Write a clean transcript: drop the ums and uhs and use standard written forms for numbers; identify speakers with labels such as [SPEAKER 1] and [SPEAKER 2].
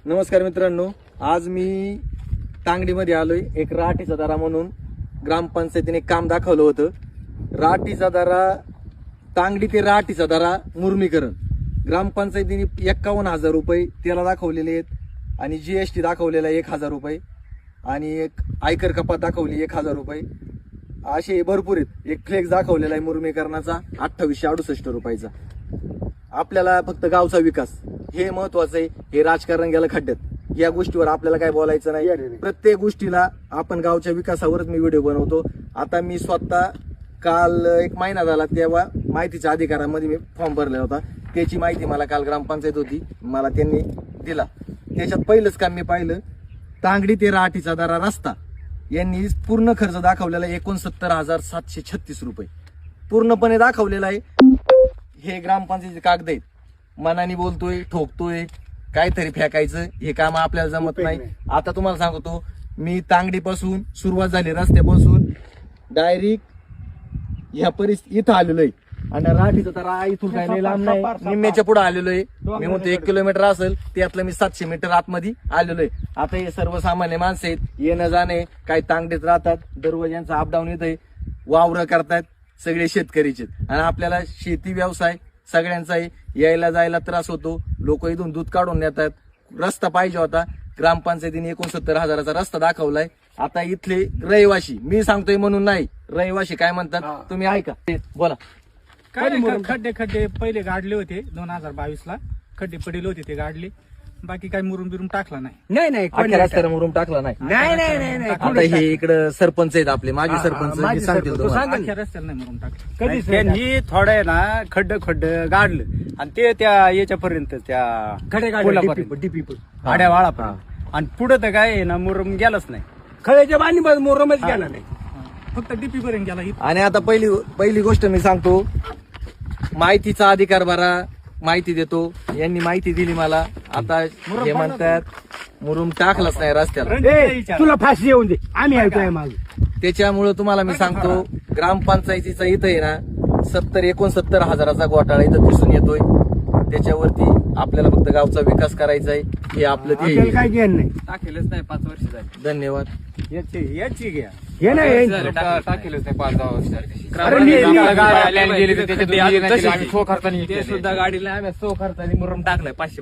[SPEAKER 1] नमस्कार मित्रांनो, आज मी तांगडीमध्ये आलोय. एक राठीचा दारा म्हणून ग्रामपंचायतीने काम दाखवलं होतं. राठीचा दारा, तांगडी ते राठीचा दारा मुर्मीकरण ग्रामपंचायतीने 51,000 रुपये त्याला दाखवलेले आहेत आणि GST दाखवलेला 1,000 रुपये आणि एक आयकर कपात दाखवली 1,000 रुपये. असे भरपूर आहेत. एक फ्लेक्स दाखवलेला आहे मुर्मीकरणाचा 2868 रुपयाचा. आपल्याला फक्त गावचा विकास हे महत्वाचं आहे. हे राजकारण गेलं खड्ड्यात, या गोष्टीवर आपल्याला काय बोलायचं नाही. प्रत्येक गोष्टीला आपण गावच्या विकासावरच मी व्हिडिओ बनवतो. आता मी स्वतः काल 1 महिना झाला तेव्हा माहितीच्या अधिकारामध्ये मी फॉर्म भरला होता. त्याची माहिती मला काल ग्रामपंचायत होती, मला त्यांनी दिला. त्याच्यात पहिलंच काम मी पाहिलं, तांगडी ते राठीचा दारा रस्ता यांनी पूर्ण खर्च दाखवलेला 69,736 रुपये पूर्णपणे दाखवलेला आहे. हे ग्रामपंचायतीचे कागद आहेत. मनाने बोलतोय, ठोकतोय, काहीतरी फेकायचं, हे काम आपल्याला जमत नाही. आता तुम्हाला सांगतो, मी तांगडीपासून सुरुवात झाली, रस्त्यापासून डायरेक्ट ह्या परिस्थिती इथं आलेलो आहे आणि राठीचं तर इथून काही नाही लांब नाही, निम्म्याच्या पुढे आलेलो आहे. मी म्हणतो 1 किलोमीटर असेल, त्यातलं मी 700 मीटर आतमध्ये आलेलो आहे. आता हे सर्वसामान्य माणसं आहेत, येणं जाणे, काही तांगडीत राहतात, दररोज यांचं अपडाऊन येत आहे, वावरं करतात, सगळे शेतकरीचे. आणि आपल्याला शेती व्यवसाय सगळ्यांचा आहे, यायला जायला त्रास होतो. लोक इथून दूध काढून नेतात. रस्ता पाहिजे होता, ग्रामपंचायतीने 69,000चा रस्ता दाखवलाय. आता इथले रहिवाशी, मी सांगतोय म्हणून नाही, रहिवाशी काय म्हणतात तुम्ही ऐका, बोला.
[SPEAKER 2] काय नाही, खड्डे खड्डे पहिले गाडले होते 2022 ला, खड्डे पडले होते ते गाडले. बाकी काही मुरुम बिरुम टाकला नाही.
[SPEAKER 3] नाही
[SPEAKER 1] अख्ख्या रस्त्याला मुरुम टाकला नाही. आता हे इकडे सरपंच आहेत आपले, माजी सरपंच, हे सांगतील तुम्हाला.
[SPEAKER 2] अख्ख्या रस्त्याला नाही मुरुम टाकला.
[SPEAKER 3] कधी त्यांनी थोडं आहे ना खड्ड गाडलं आणि ते त्या याच्यापर्यंत त्या
[SPEAKER 2] डीपी
[SPEAKER 3] आड्यावाळापर्यंत आणि पुढे तर काय आहे ना मुरम गेलाच नाही.
[SPEAKER 4] खळ्याच्या बांधणी मोरमच गेला नाही.
[SPEAKER 2] फक्त डीपी पर्यंत गेला.
[SPEAKER 1] आणि आता पहिली गोष्ट मी सांगतो, माहितीचा अधिकार भरा, माहिती देतो. यांनी माहिती दिली मला. आता हे म्हणतात मुरुम टाकलाच नाही रस्त्याला.
[SPEAKER 4] ए, तुला फाशी येऊन दे, आम्ही ऐकतोय माग.
[SPEAKER 1] त्याच्यामुळे तुम्हाला मी सांगतो, ग्रामपंचायतीचा इथं आहे ना 69,000चा घोटाळा इथं दिसून येतोय. त्याच्यावरती आपल्याला फक्त गावचा विकास करायचा आहे, हे आपलं ते
[SPEAKER 4] आपल्याला काय घेण नाही.
[SPEAKER 3] टाकेलच नाही 5 वर्ष झाली.
[SPEAKER 1] धन्यवाद.
[SPEAKER 3] याची घ्या
[SPEAKER 4] हे नाही
[SPEAKER 3] टाकेलच नाही 5-10 वर्ष.
[SPEAKER 4] अरे नीट
[SPEAKER 3] ते सुद्धा गाडीला आम्ही 100 खर्चाने मुरुम टाकलाय 500